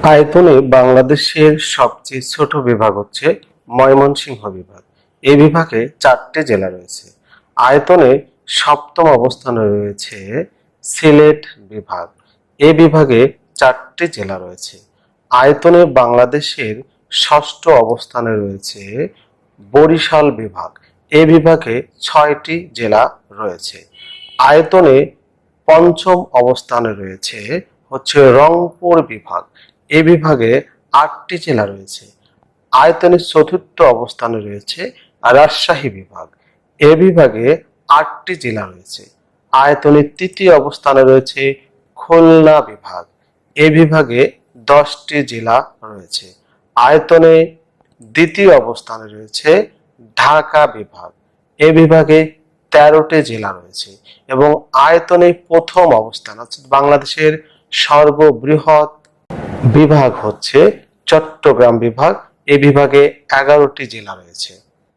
আয়তনে বাংলাদেশের সবচেয়ে ছোট বিভাগ হচ্ছে ময়মনসিংহ বিভাগ। এই বিভাগে 4টি জেলা রয়েছে। আয়তনে সপ্তম অবস্থানে রয়েছে সিলেট বিভাগ। এই বিভাগে 4টি জেলা রয়েছে। আয়তনে বাংলাদেশের ষষ্ঠ অবস্থানে রয়েছে বরিশাল বিভাগ। এই বিভাগে 6টি জেলা রয়েছে। আয়তনে পঞ্চম অবস্থানে রয়েছে হচ্ছে রংপুর বিভাগ। এই বিভাগে 8টি জেলা রয়েছে। আয়তনের চতুর্থ অবস্থানে রয়েছে রাজশাহী বিভাগ। এ বিভাগে 8টি জেলা রয়েছে। আয়তনের তৃতীয় অবস্থানে রয়েছে খুলনা বিভাগ। এ বিভাগে 10টি জেলা রয়েছে। আয়তনে দ্বিতীয় অবস্থানে রয়েছে ঢাকা বিভাগ। এ বিভাগে 13টি জেলা রয়েছে এবং আয়তনে প্রথম অবস্থান অর্থাৎ বাংলাদেশের সর্ববৃহৎ বিভাগ হচ্ছে চট্টগ্রাম বিভাগ। এই বিভাগে 11টি জেলা রয়েছে।